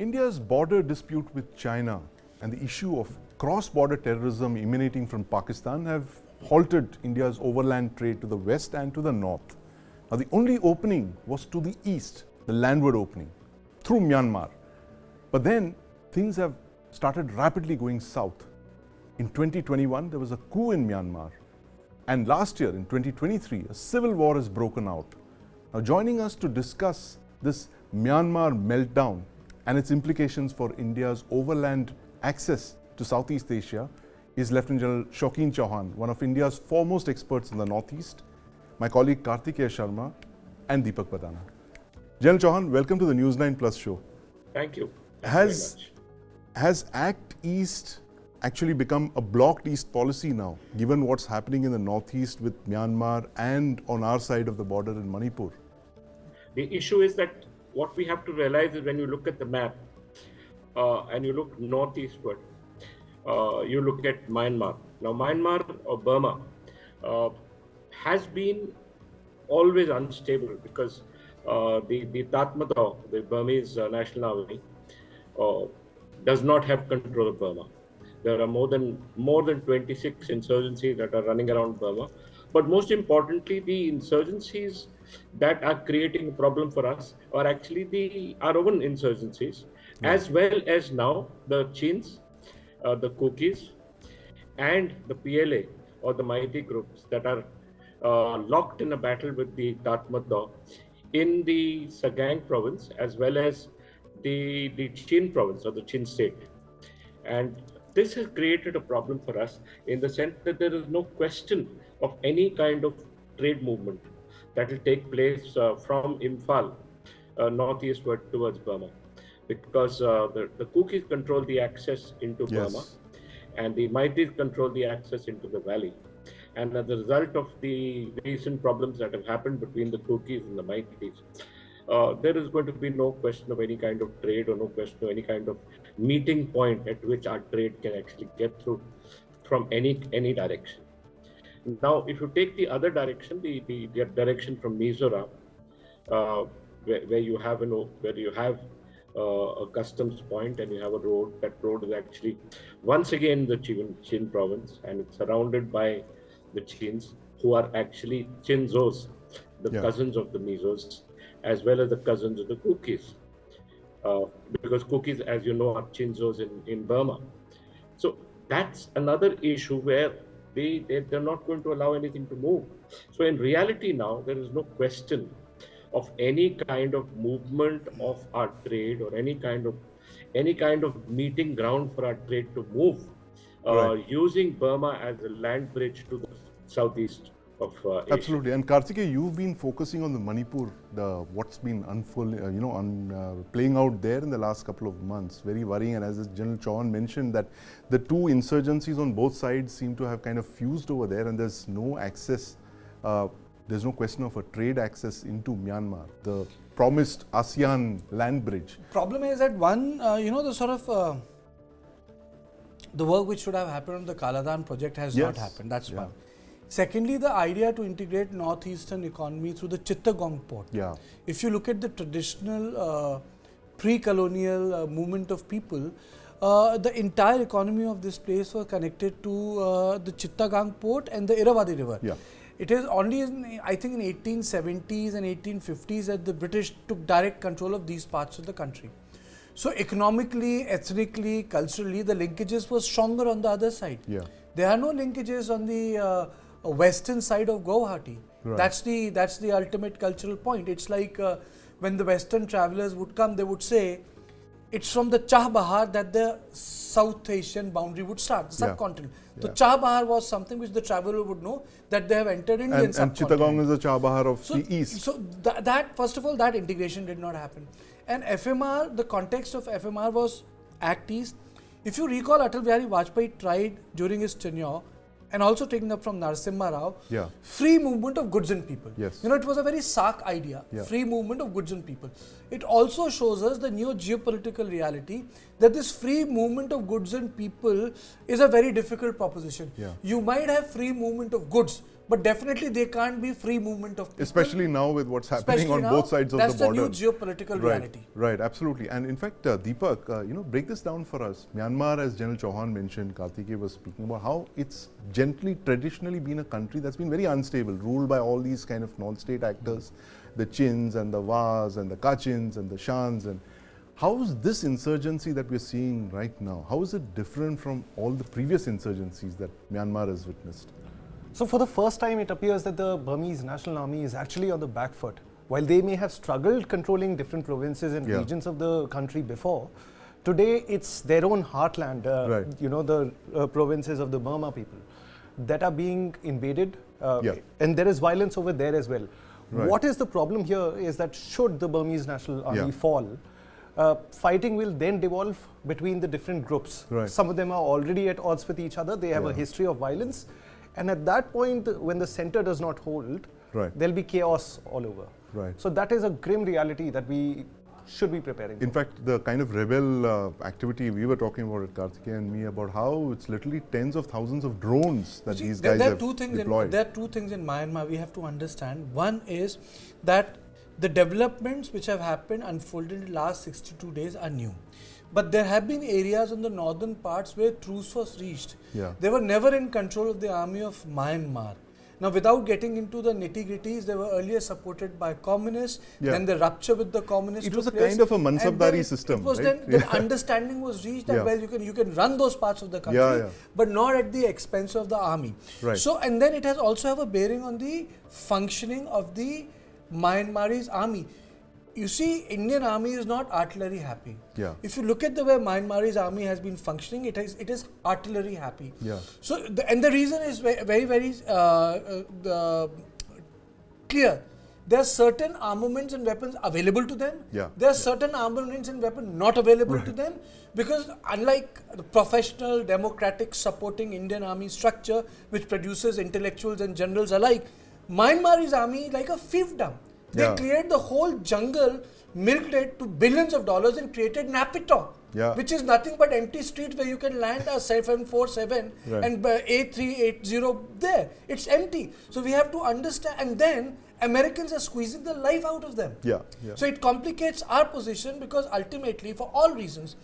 India's border dispute with China and the issue of cross-border terrorism emanating from Pakistan have halted India's overland trade to the west and to the north. Now, the only opening was to the east, the landward opening, through Myanmar. But then things have started rapidly going south. In 2021, there was a coup in Myanmar. And last year, in 2023, a civil war has broken out. Now, joining us to discuss this Myanmar meltdown and its implications for India's overland access to Southeast Asia is Lieutenant General Shokeen Chauhan, one of India's foremost experts in the Northeast, my colleague Kartikeya Sharma, and Deepak Badana. General Chauhan, welcome to the News9 Plus Show. Thank you. Has Act East actually become a blocked East policy now, given what's happening in the Northeast with Myanmar and on our side of the border in Manipur? The issue is that what we have to realize is when you look at the map and you look northeastward, you look at Myanmar. Now, Myanmar or Burma has been always unstable because the Tatmadaw, the Burmese National Army, does not have control of Burma. There are more than 26 insurgencies that are running around Burma. But most importantly, the insurgencies that are creating a problem for us are actually our own insurgencies, as well as now the Chins, the Cookies, and the PLA or the mighty groups that are locked in a battle with the Tatmadaw in the Sagang province, as well as the Chin province or the Chin state. And this has created a problem for us in the sense that there is no question of any kind of trade movement that will take place from Imphal northeastward towards Burma, because the Cookies control the access into Burma, and the Maitis control the access into the valley. And as a result of the recent problems that have happened between the Cookies and the Maitis, there is going to be no question of any kind of trade or no question of any kind of meeting point at which our trade can actually get through from any direction. Now, if you take the other direction, the direction from Mizoram, where you have a customs point and you have a road. That road is actually once again the Chin province, and it's surrounded by the Chins, who are actually Chinzos, the cousins of the Mizos, as well as the cousins of the Cookies, because Cookies, as you know, are Chinzos in Burma. So that's another issue where they're not going to allow anything to move. So in reality now, there is no question of any kind of movement of our trade or any kind of meeting ground for our trade to move, using Burma as a land bridge to the southeast of Asia. Absolutely. And Kartikeya, you've been focusing on the Manipur, what's been playing out there in the last couple of months. Very worrying. And as General Chauhan mentioned, that the two insurgencies on both sides seem to have kind of fused over there, and there's no access. There's no question of a trade access into Myanmar, the promised ASEAN land bridge. Problem is that one, the sort of the work which should have happened on the Kaladan project has not happened. That's one. Secondly, the idea to integrate northeastern economy through the Chittagong port. If you look at the traditional pre-colonial movement of people, the entire economy of this place was connected to the Chittagong port and the Irrawaddy river. It is only I think in 1870s and 1850s that the British took direct control of these parts of the country. So economically, ethnically, culturally, the linkages were stronger on the other side. There are no linkages on the western side of Guwahati. That's the ultimate cultural point. It's like when the western travelers would come, they would say, it's from the Chah Bahar that the South Asian boundary would start, the subcontinent. So Chah Bahar was something which the traveler would know that they have entered Indian subcontinent. And Chittagong is the Chah Bahar of the east. So that first of all, that integration did not happen. And FMR, the context of FMR was Act East. If you recall, Atal Bihari Vajpayee tried during his tenure, and also taking up from Narasimha Rao, free movement of goods and people. It was a very SARC idea, free movement of goods and people. It also shows us the new geopolitical reality that this free movement of goods and people is a very difficult proposition. You might have free movement of goods, but definitely there can't be free movement of people. Especially now with what's happening on both sides of the border. That's the new geopolitical reality. Right, absolutely. And in fact, Deepak, break this down for us. Myanmar, as General Chauhan mentioned, Kartikeya was speaking about how it's traditionally been a country that's been very unstable, ruled by all these kind of non-state actors, the Chins and the Vas and the Kachins and the Shans. And how is this insurgency that we're seeing right now, how is it different from all the previous insurgencies that Myanmar has witnessed? So for the first time, it appears that the Burmese National Army is actually on the back foot. While they may have struggled controlling different provinces and regions of the country before, today it's their own heartland, the provinces of the Burma people that are being invaded, and there is violence over there as well. Right. What is the problem here is that should the Burmese National Army fall, fighting will then devolve between the different groups. Right. Some of them are already at odds with each other, they have a history of violence. And at that point, when the center does not hold, there'll be chaos all over. Right. So that is a grim reality that we should be preparing In for. fact, the kind of rebel activity we were talking about at Kartikeya and me about how it's literally tens of thousands of drones that these guys have deployed. There are two things in Myanmar we have to understand. One is that the developments which have happened, unfolded in the last 62 days are new. But there have been areas on the northern parts where truce was reached. They were never in control of the army of Myanmar. Now, without getting into the nitty-gritties, they were earlier supported by communists, then the rupture with the communists. It was a kind of a Mansabdari system. It was right? then understanding was reached that well you can run those parts of the country, but not at the expense of the army. Right. So, and then it has also have a bearing on the functioning of the Myanmarese army. You see, Indian army is not artillery happy. If you look at the way Myanmarese army has been functioning, it is artillery happy. So, the reason is very clear. There are certain armaments and weapons available to them. There are certain armaments and weapons not available to them, because unlike the professional, democratic, supporting Indian army structure, which produces intellectuals and generals alike, Myanmarese army is like a fiefdom. They cleared the whole jungle, milked it to billions of dollars and created Napito, which is nothing but empty streets where you can land a 747 and A380 there. It's empty. So we have to understand, and then Americans are squeezing the life out of them. So it complicates our position, because ultimately, for all reasons,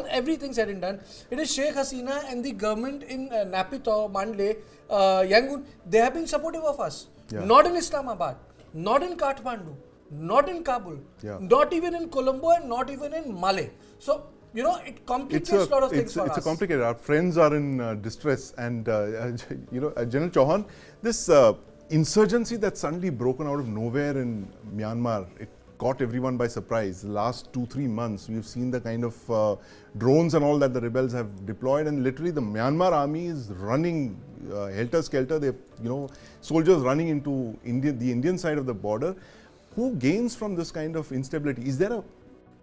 everything said and done, it is Sheikh Hasina and the government in Napito, Mandle, Yangon, they have been supportive of us. Not in Islamabad, not in Kathmandu, not in Kabul, not even in Colombo, and not even in Malé. So, it complicates a lot of things for us. It's a complicated. Our friends are in distress, and General Chauhan, this insurgency that's suddenly broken out of nowhere in Myanmar, it caught everyone by surprise. The last 2-3 months, we've seen the kind of drones and all that the rebels have deployed, and literally the Myanmar army is running helter-skelter. They have, soldiers running into the Indian side of the border. Who gains from this kind of instability? Is there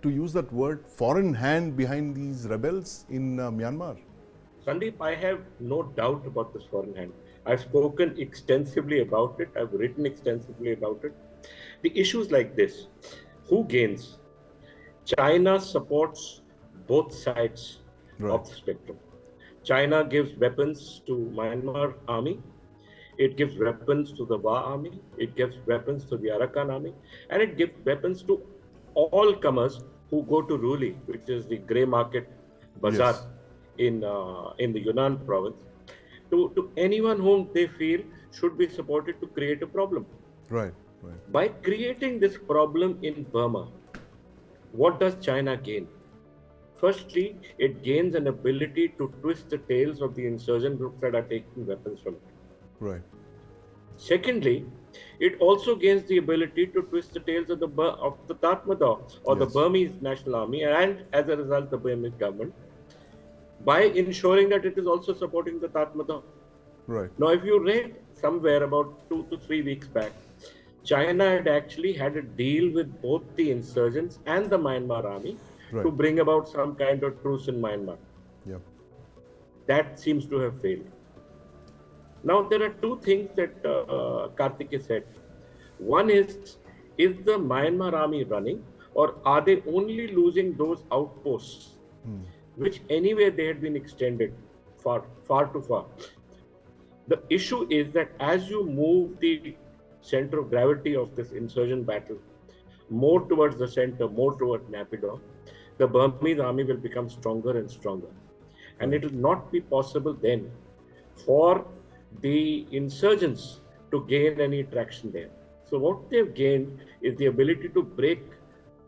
to use that word, foreign hand behind these rebels in Myanmar? Sandeep, I have no doubt about this foreign hand. I've spoken extensively about it. I've written extensively about it. The issue is like this. Who gains? China supports both sides of the spectrum. China gives weapons to Myanmar army. It gives weapons to the Wa army. It gives weapons to the Arakan army. And it gives weapons to all comers who go to Ruli, which is the grey market bazaar in the Yunnan province, to anyone whom they feel should be supported to create a problem. By creating this problem in Burma, what does China gain? Firstly, it gains an ability to twist the tails of the insurgent groups that are taking weapons from it. Secondly, it also gains the ability to twist the tails of the Tatmadaw or the Burmese National Army, and as a result the Burmese government, by ensuring that it is also supporting the Tatmadaw. Now, if you read somewhere about 2 to 3 weeks back, China had actually had a deal with both the insurgents and the Myanmar army to bring about some kind of truce in Myanmar. That seems to have failed. Now, there are two things that Kartikeya said. One is the Myanmar army running, or are they only losing those outposts, which anyway they had been extended far too far? The issue is that as you move the center of gravity of this insurgent battle more towards the center, more towards Naypyidaw, the Burmese army will become stronger and stronger. And it will not be possible then for the insurgents to gain any traction there. So what they've gained is the ability to break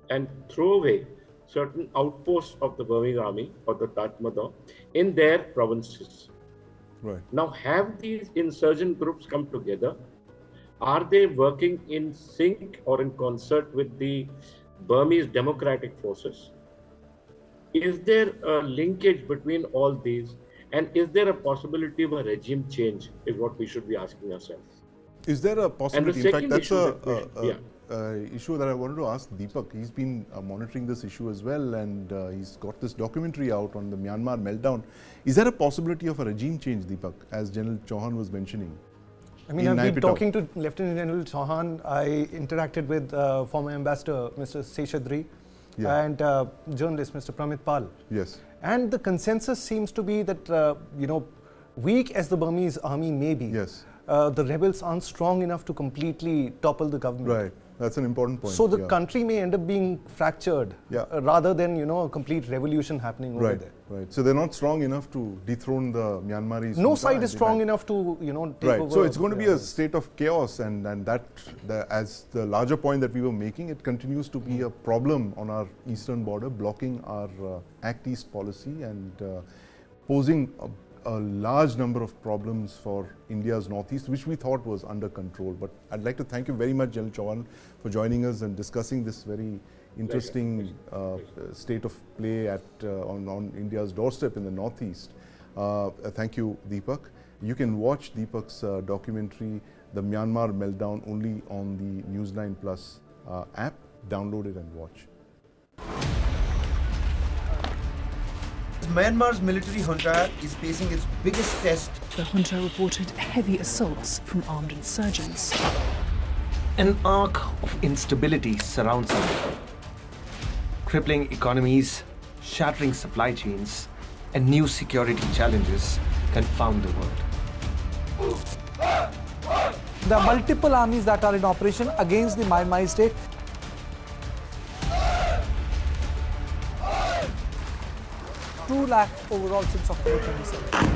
and throw away certain outposts of the Burmese army or the Tatmadaw in their provinces. Right. Now, have these insurgent groups come together? Are they working in sync or in concert with the Burmese democratic forces? Is there a linkage between all these? And is there a possibility of a regime change is what we should be asking ourselves. Is there a possibility? In fact, that's issue issue that I wanted to ask Deepak. He's been monitoring this issue as well, and he's got this documentary out on the Myanmar Meltdown. Is there a possibility of a regime change, Deepak, as General Chauhan was mentioning? I mean, I've been talking to Lieutenant General Chauhan. I interacted with former Ambassador Mr. Seshadri and journalist Mr. Pramit Pal. Yes. And the consensus seems to be that, weak as the Burmese army may be, the rebels aren't strong enough to completely topple the government. Right. That's an important point. So the country may end up being fractured rather than, a complete revolution happening over there. Right. So they're not strong enough to dethrone the Myanmaris. No side is strong enough to, take over. So it's going to be a state of chaos, and that, as the larger point that we were making, it continues to be a problem on our eastern border, blocking our Act East policy and posing a large number of problems for India's northeast, which we thought was under control. But I'd like to thank you very much, General Chauhan, for joining us and discussing this very interesting state of play on India's doorstep in the northeast. Thank you, Deepak. You can watch Deepak's documentary, The Myanmar Meltdown, only on the News9 Plus app. Download it and watch. Myanmar's military junta is facing its biggest test. The junta reported heavy assaults from armed insurgents. An arc of instability surrounds them. Crippling economies, shattering supply chains, and new security challenges confound the world. There are multiple armies that are in operation against the Myanmar state. Overall since October 27.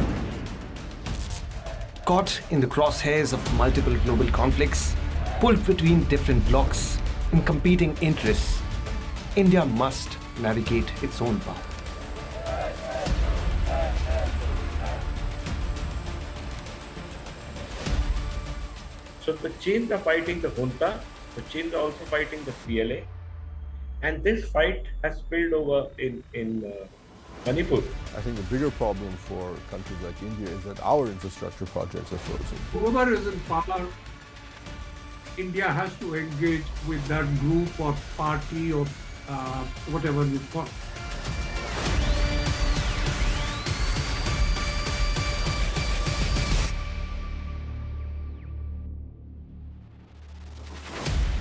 Caught in the crosshairs of multiple global conflicts, pulled between different blocs and competing interests, India must navigate its own path. So the Chin are fighting the junta, the Chin are also fighting the PLA, and this fight has spilled over in Manipur. I think the bigger problem for countries like India is that our infrastructure projects are frozen. Whoever is in power, India has to engage with that group or party or whatever you call it.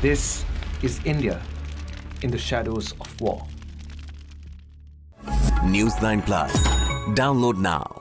This is India in the shadows of war. News9 Plus. Download now.